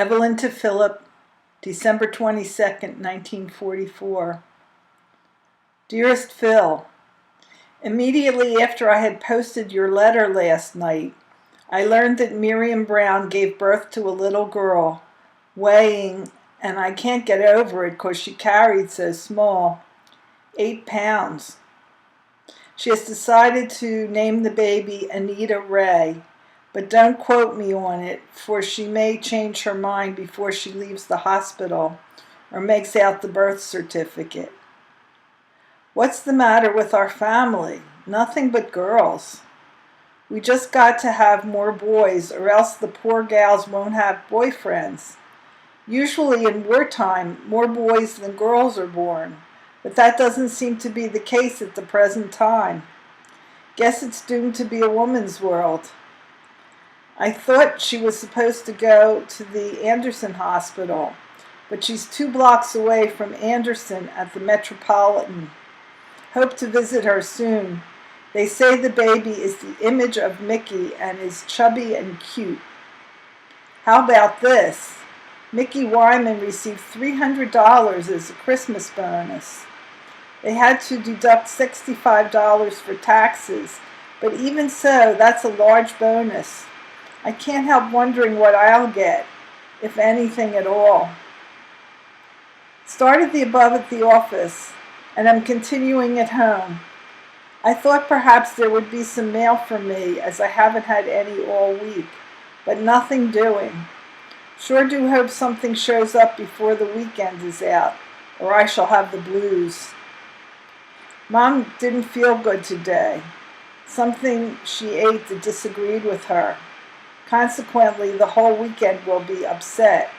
Evelyn to Philip, December 22nd, 1944. Dearest Phil, immediately after I had posted your letter last night, I learned that Miriam Brown gave birth to a little girl, weighing, and I can't get over it because she carried so small, 8 pounds. She has decided to name the baby Anita Ray, but don't quote me on it, for she may change her mind before she leaves the hospital or makes out the birth certificate. What's the matter with our family? Nothing but girls. We just got to have more boys, or else the poor gals won't have boyfriends. Usually in wartime, more boys than girls are born, but that doesn't seem to be the case at the present time. Guess it's doomed to be a woman's world. I thought she was supposed to go to the Anderson Hospital, but she's 2 blocks away from Anderson at the Metropolitan. Hope to visit her soon. They say the baby is the image of Mickey and is chubby and cute. How about this? Mickey Wyman received $300 as a Christmas bonus. They had to deduct $65 for taxes, but even so, that's a large bonus. I can't help wondering what I'll get, if anything at all. Started the above at the office, and I'm continuing at home. I thought perhaps there would be some mail for me, as I haven't had any all week, but nothing doing. Sure do hope something shows up before the weekend is out, or I shall have the blues. Mom didn't feel good today. Something she ate that disagreed with her. Consequently, the whole weekend will be upset.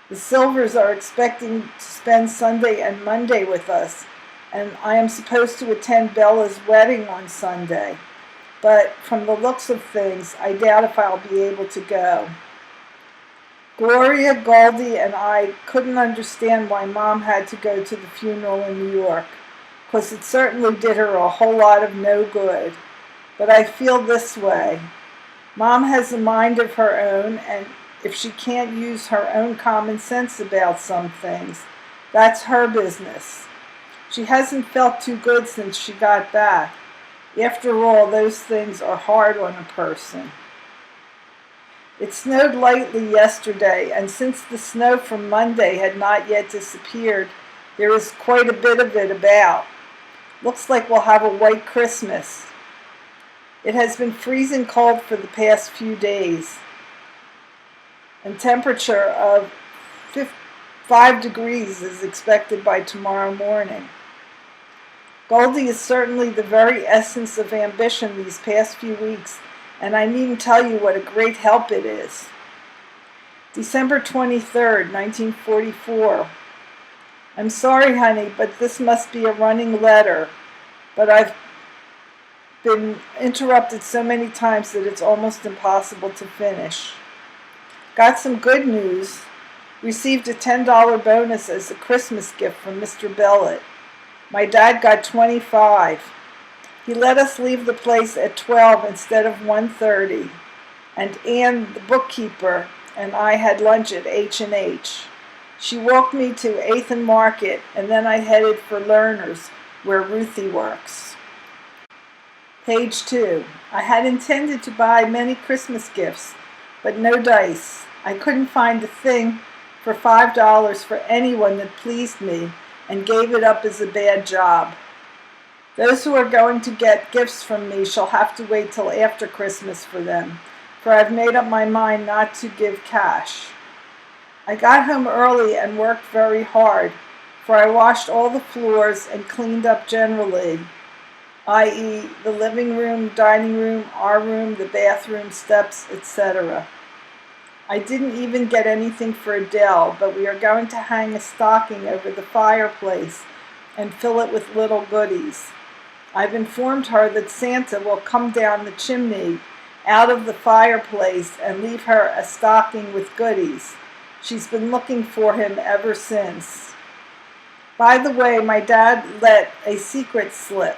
The Silvers are expecting to spend Sunday and Monday with us, and I am supposed to attend Bella's wedding on Sunday. But from the looks of things, I doubt if I'll be able to go. Gloria, Goldie, and I couldn't understand why Mom had to go to the funeral in New York, because it certainly did her a whole lot of no good. But I feel this way. Mom has a mind of her own, and if she can't use her own common sense about some things, that's her business. She hasn't felt too good since she got back. After all, those things are hard on a person. It snowed lightly yesterday, and since the snow from Monday had not yet disappeared, there is quite a bit of it about. Looks like we'll have a white Christmas. It has been freezing cold for the past few days, and temperature of 5 degrees is expected by tomorrow morning. Goldie is certainly the very essence of ambition these past few weeks, and I needn't tell you what a great help it is. December 23rd, 1944. I'm sorry, honey, but this must be a running letter, but I've been interrupted so many times that it's almost impossible to finish. Got some good news. Received a $10 bonus as a Christmas gift from Mr. Bellet. My dad got 25. He let us leave the place at 12 instead of 1:30, and Ann, the bookkeeper, and I had lunch at H&H. She walked me to 8th and Market, and then I headed for Lerner's, where Ruthie works. Page 2. I had intended to buy many Christmas gifts, but no dice. I couldn't find a thing for $5 for anyone that pleased me, and gave it up as a bad job. Those who are going to get gifts from me shall have to wait till after Christmas for them, for I've made up my mind not to give cash. I got home early and worked very hard, for I washed all the floors and cleaned up generally, i.e. the living room, dining room, our room, the bathroom, steps, etc. I didn't even get anything for Adele, but we are going to hang a stocking over the fireplace and fill it with little goodies. I've informed her that Santa will come down the chimney out of the fireplace and leave her a stocking with goodies. She's been looking for him ever since. By the way, my dad let a secret slip.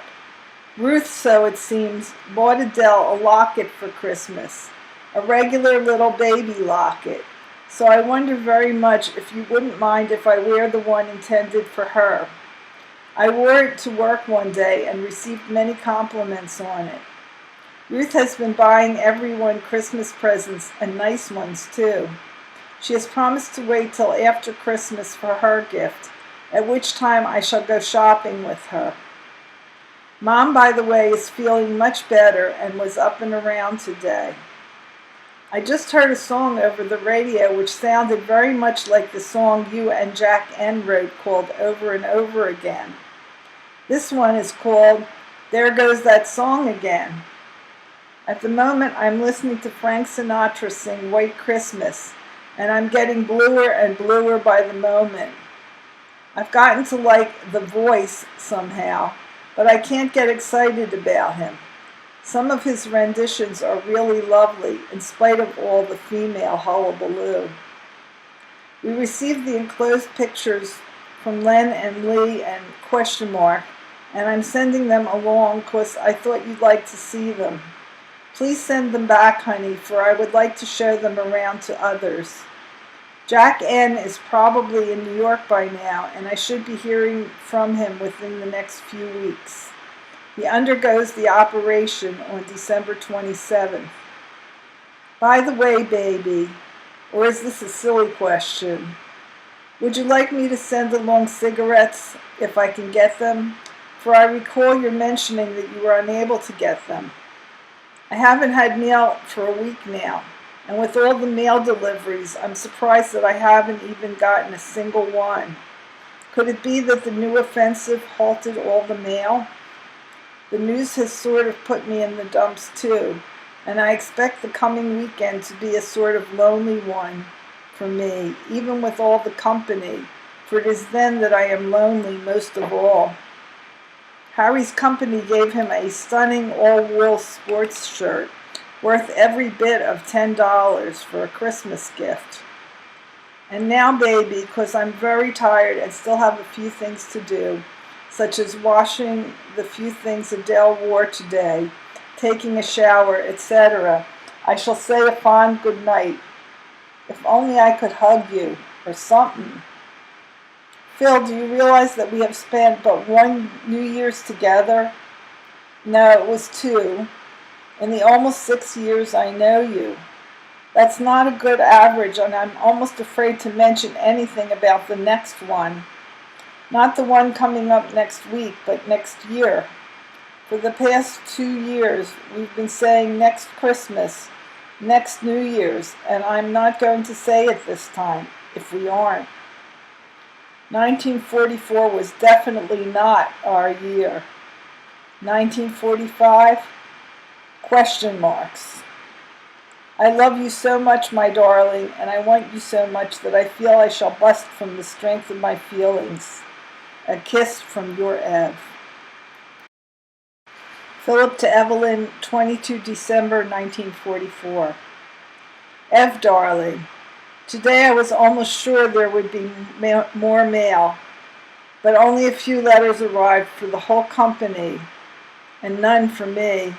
Ruth, so it seems, bought Adele a locket for Christmas, a regular little baby locket, so I wonder very much if you wouldn't mind if I wear the one intended for her. I wore it to work one day and received many compliments on it. Ruth has been buying everyone Christmas presents, and nice ones too. She has promised to wait till after Christmas for her gift, at which time I shall go shopping with her. Mom, by the way, is feeling much better and was up and around today. I just heard a song over the radio which sounded very much like the song you and Jack N. wrote called Over and Over Again. This one is called There Goes That Song Again. At the moment, I'm listening to Frank Sinatra sing White Christmas, and I'm getting bluer and bluer by the moment. I've gotten to like the voice somehow, but I can't get excited about him. Some of his renditions are really lovely, in spite of all the female hullabaloo. We received the enclosed pictures from Len and Lee and question mark, and I'm sending them along because I thought you'd like to see them. Please send them back, honey, for I would like to show them around to others. Jack N. is probably in New York by now, and I should be hearing from him within the next few weeks. He undergoes the operation on December 27th. By the way, baby, or is this a silly question? Would you like me to send along cigarettes if I can get them? For I recall your mentioning that you were unable to get them. I haven't had mail for a week now, and with all the mail deliveries, I'm surprised that I haven't even gotten a single one. Could it be that the new offensive halted all the mail? The news has sort of put me in the dumps too, and I expect the coming weekend to be a sort of lonely one for me, even with all the company, for it is then that I am lonely most of all. Harry's company gave him a stunning all-wool sports shirt, worth every bit of $10 for a Christmas gift. And now, baby, because I'm very tired and still have a few things to do, such as washing the few things Adele wore today, taking a shower, etc., I shall say a fond good night. If only I could hug you, or something. Phil, do you realize that we have spent but one New Year's together? No, it was 2. In the almost 6 years I know you. That's not a good average, and I'm almost afraid to mention anything about the next one. Not the one coming up next week, but next year. For the past 2 years, we've been saying next Christmas, next New Year's, and I'm not going to say it this time, if we aren't. 1944 was definitely not our year. 1945? Question marks. I love you so much, my darling, and I want you so much that I feel I shall bust from the strength of my feelings. A kiss from your Ev. Philip to Evelyn, 22 December 1944. Ev, darling, today I was almost sure there would be more mail, but only a few letters arrived for the whole company, and none for me.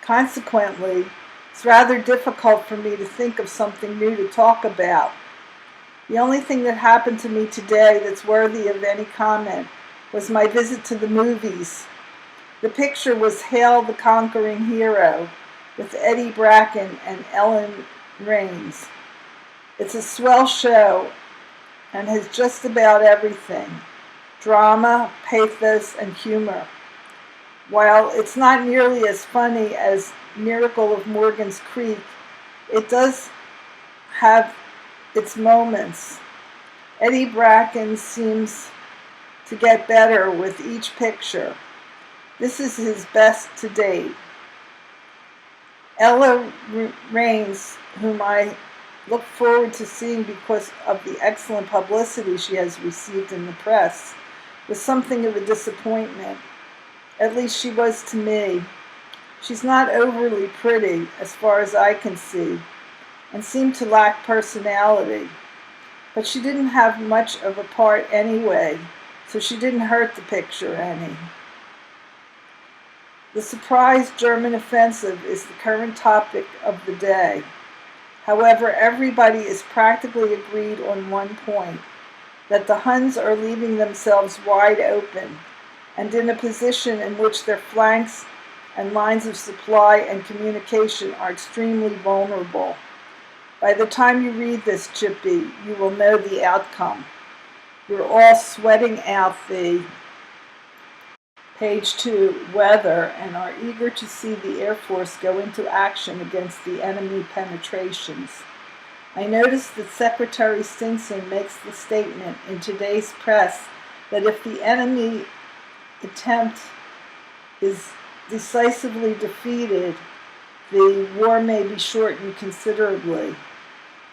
Consequently, it's rather difficult for me to think of something new to talk about. The only thing that happened to me today that's worthy of any comment was my visit to the movies. The picture was Hail the Conquering Hero with Eddie Bracken and Ellen Raines. It's a swell show and has just about everything: drama, pathos, and humor. While it's not nearly as funny as Miracle of Morgan's Creek, it does have its moments. Eddie Bracken seems to get better with each picture. This is his best to date. Ella Raines, whom I look forward to seeing because of the excellent publicity she has received in the press, was something of a disappointment. At least she was to me. She's not overly pretty, as far as I can see, and seemed to lack personality. But she didn't have much of a part anyway, so she didn't hurt the picture any. The surprise German offensive is the current topic of the day. However, everybody is practically agreed on one point, that the Huns are leaving themselves wide open and in a position in which their flanks and lines of supply and communication are extremely vulnerable. By the time you read this, Chippy, you will know the outcome. We're all sweating out the page 2 weather and are eager to see the Air Force go into action against the enemy penetrations. I noticed that Secretary Stinson makes the statement in today's press that if the enemy attempt is decisively defeated, the war may be shortened considerably.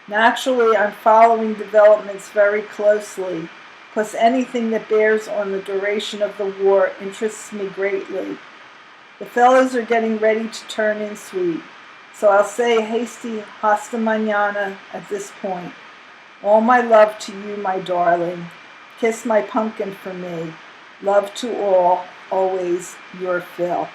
Naturally, I'm following developments very closely, because anything that bears on the duration of the war interests me greatly. The fellows are getting ready to turn in, sweet, so I'll say hasty hasta mañana at this point. All my love to you, my darling. Kiss my pumpkin for me. Love to all. Always your Phil.